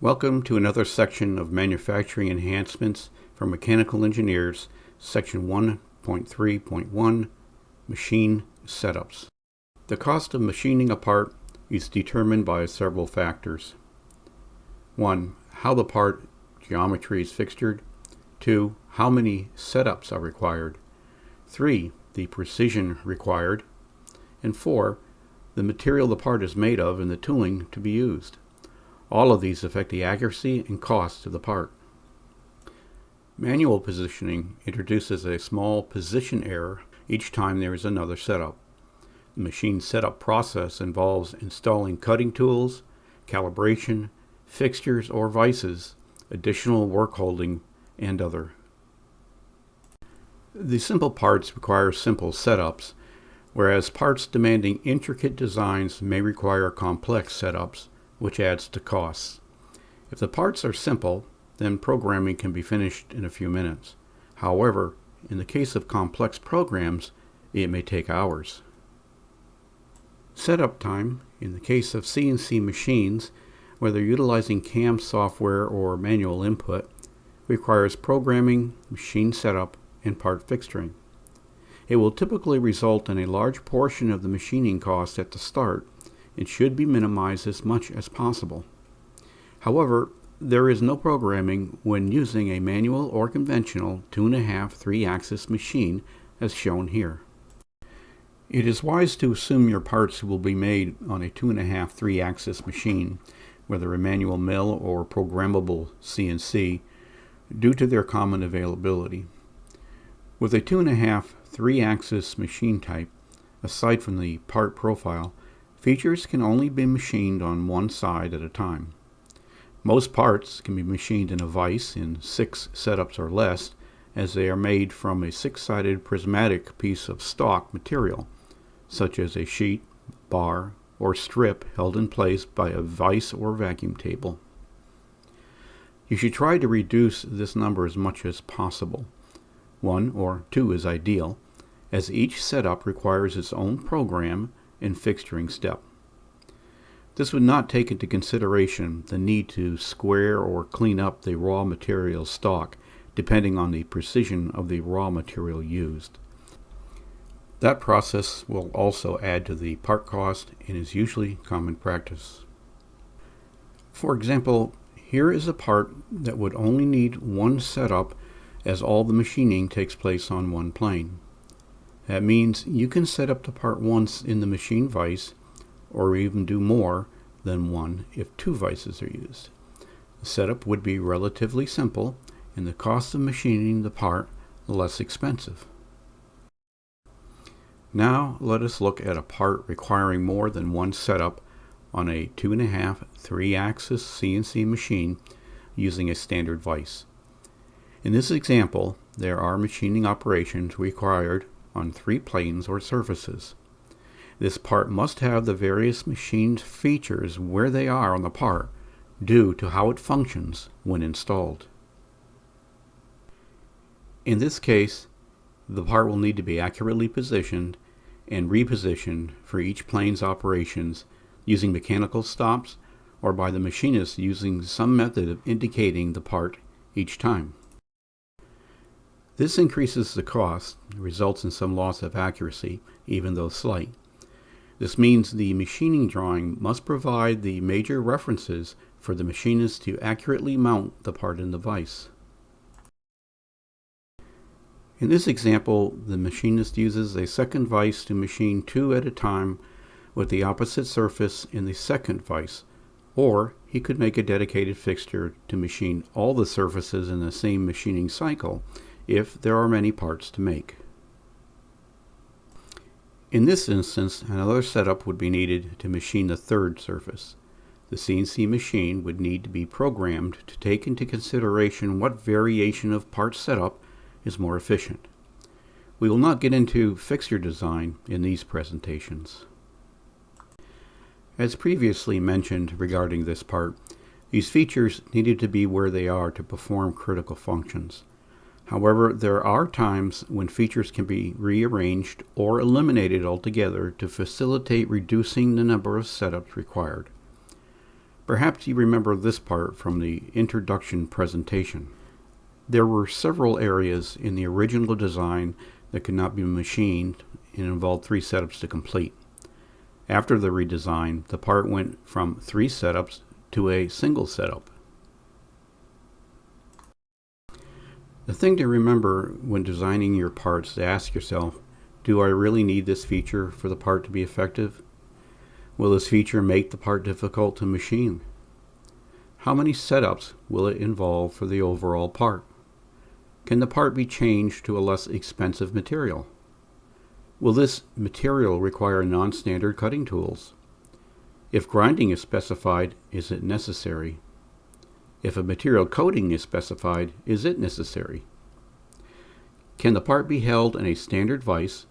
Welcome to another section of Manufacturing Enhancements for Mechanical Engineers, Section 1.3.1, Machine Setups. The cost of machining a part is determined by several factors. 1. How the part geometry is fixtured. 2. How many setups are required. 3. The precision required. And 4. The material the part is made of and the tooling to be used. All of these affect the accuracy and cost of the part. Manual positioning introduces a small position error each time there is another setup. The machine setup process involves installing cutting tools, calibration, fixtures or vices, additional work holding, and other. The simple parts require simple setups, whereas parts demanding intricate designs may require complex setups, which adds to costs. If the parts are simple, then programming can be finished in a few minutes. However, in the case of complex programs, it may take hours. Setup time, in the case of CNC machines, whether utilizing CAM software or manual input, requires programming, machine setup, and part fixturing. It will typically result in a large portion of the machining cost at the start, and should be minimized as much as possible. However, there is no programming when using a manual or conventional 2.5 3-axis machine as shown here. It is wise to assume your parts will be made on a 2.5 3-axis machine, whether a manual mill or programmable CNC, due to their common availability. With a 2.5 3-axis machine type, aside from the part profile, features can only be machined on one side at a time. Most parts can be machined in a vise in 6 setups or less, as they are made from a 6-sided prismatic piece of stock material, such as a sheet, bar, or strip held in place by a vise or vacuum table. You should try to reduce this number as much as possible. 1 or 2 is ideal, as each setup requires its own program and fixturing step. This would not take into consideration the need to square or clean up the raw material stock, depending on the precision of the raw material used. That process will also add to the part cost and is usually common practice. For example, here is a part that would only need one setup, as all the machining takes place on one plane. That means you can set up the part once in the machine vise, or even do more than one if 2 vices are used. The setup would be relatively simple, and the cost of machining the part less expensive. Now let us look at a part requiring more than one setup on a 2.5 3-axis CNC machine using a standard vise. In this example, there are machining operations required on 3 planes or surfaces. This part must have the various machined features where they are on the part, due to how it functions when installed. In this case, the part will need to be accurately positioned and repositioned for each plane's operations using mechanical stops or by the machinist using some method of indicating the part each time. This increases the cost, results in some loss of accuracy, even though slight. This means the machining drawing must provide the major references for the machinist to accurately mount the part in the vise. In this example, the machinist uses a second vise to machine 2 at a time with the opposite surface in the second vise, or he could make a dedicated fixture to machine all the surfaces in the same machining cycle if there are many parts to make. In this instance, another setup would be needed to machine the third surface. The CNC machine would need to be programmed to take into consideration what variation of part setup is more efficient. We will not get into fixture design in these presentations. As previously mentioned regarding this part, these features needed to be where they are to perform critical functions. However, there are times when features can be rearranged or eliminated altogether to facilitate reducing the number of setups required. Perhaps you remember this part from the introduction presentation. There were several areas in the original design that could not be machined and involved 3 setups to complete. After the redesign, the part went from 3 setups to a single setup. The thing to remember when designing your parts is to ask yourself, do I really need this feature for the part to be effective? Will this feature make the part difficult to machine? How many setups will it involve for the overall part? Can the part be changed to a less expensive material? Will this material require non-standard cutting tools? If grinding is specified, is it necessary? If a material coating is specified, is it necessary? Can the part be held in a standard vise,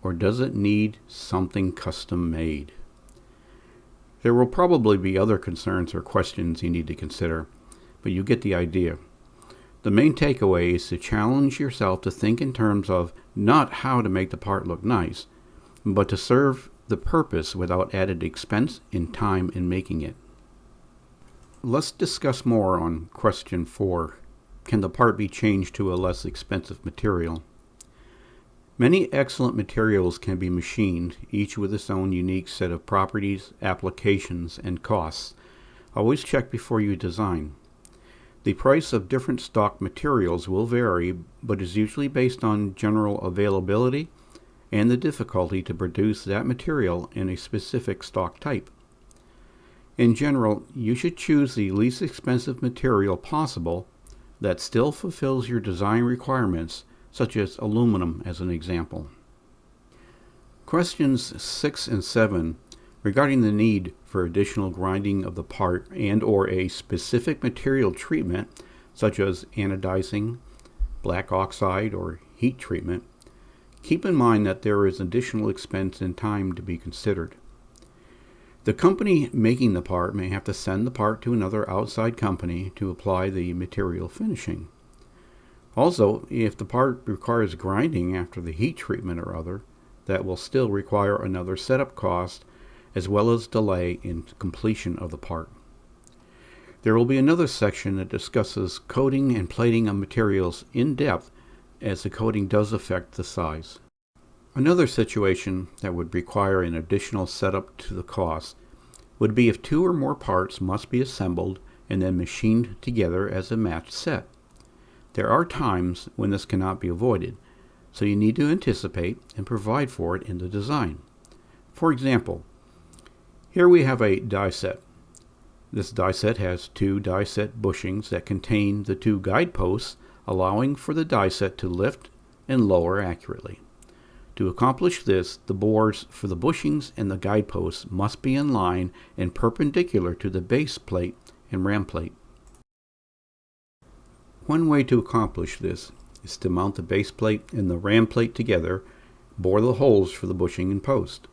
or does it need something custom made? There will probably be other concerns or questions you need to consider, but you get the idea. The main takeaway is to challenge yourself to think in terms of not how to make the part look nice, but to serve the purpose without added expense and time in making it. Let's discuss more on question 4. Can the part be changed to a less expensive material? Many excellent materials can be machined, each with its own unique set of properties, applications, and costs. Always check before you design. The price of different stock materials will vary, but is usually based on general availability and the difficulty to produce that material in a specific stock type. In general, you should choose the least expensive material possible that still fulfills your design requirements, such as aluminum as an example. Questions 6 and 7 regarding the need for additional grinding of the part and/or a specific material treatment, such as anodizing, black oxide, or heat treatment, keep in mind that there is additional expense and time to be considered. The company making the part may have to send the part to another outside company to apply the material finishing. Also, if the part requires grinding after the heat treatment or other, that will still require another setup cost as well as delay in completion of the part. There will be another section that discusses coating and plating of materials in depth, as the coating does affect the size. Another situation that would require an additional setup to the cost would be if 2 or more parts must be assembled and then machined together as a matched set. There are times when this cannot be avoided, so you need to anticipate and provide for it in the design. For example, here we have a die set. This die set has 2 die set bushings that contain the 2 guideposts, allowing for the die set to lift and lower accurately. To accomplish this, the bores for the bushings and the guideposts must be in line and perpendicular to the base plate and ram plate. One way to accomplish this is to mount the base plate and the ram plate together, bore the holes for the bushing and post.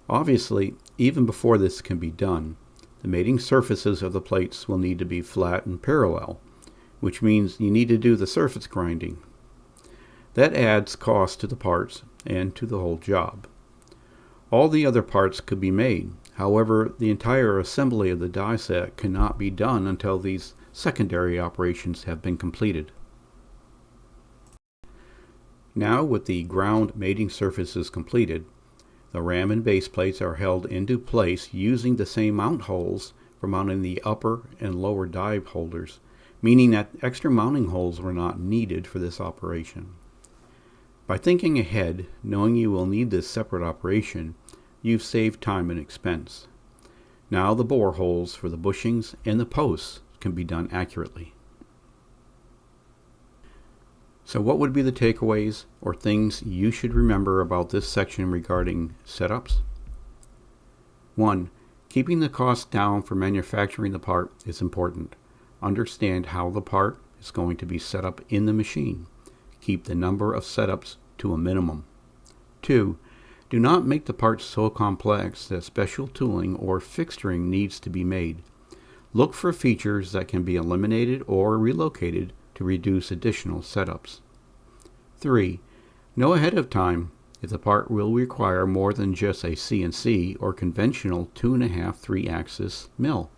Obviously, even before this can be done, the mating surfaces of the plates will need to be flat and parallel, which means you need to do the surface grinding. That adds cost to the parts and to the whole job. All the other parts could be made. However, the entire assembly of the die set cannot be done until these secondary operations have been completed. Now, with the ground mating surfaces completed, the ram and base plates are held into place using the same mount holes for mounting the upper and lower die holders, meaning that extra mounting holes were not needed for this operation. By thinking ahead, knowing you will need this separate operation, you've saved time and expense. Now the bore holes for the bushings and the posts can be done accurately. So what would be the takeaways or things you should remember about this section regarding setups? 1. Keeping the cost down for manufacturing the part is important. Understand how the part is going to be set up in the machine. Keep the number of setups to a minimum. 2. Do not make the part so complex that special tooling or fixturing needs to be made. Look for features that can be eliminated or relocated to reduce additional setups. 3. Know ahead of time if the part will require more than just a CNC or conventional 2.5-3 axis mill.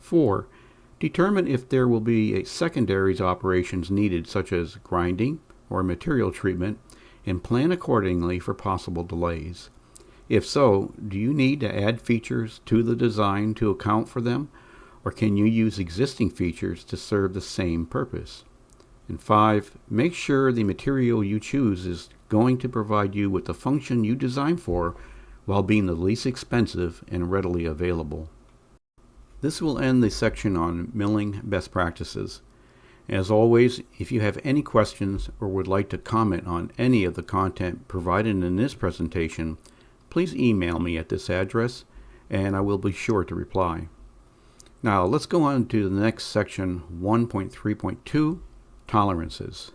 4. Determine if there will be a secondaries operations needed, such as grinding or material treatment, and plan accordingly for possible delays. If so, do you need to add features to the design to account for them, or can you use existing features to serve the same purpose? And 5. Make sure the material you choose is going to provide you with the function you designed for while being the least expensive and readily available. This will end the section on milling best practices. As always, if you have any questions or would like to comment on any of the content provided in this presentation, please email me at this address and I will be sure to reply. Now let's go on to the next section, 1.3.2, Tolerances.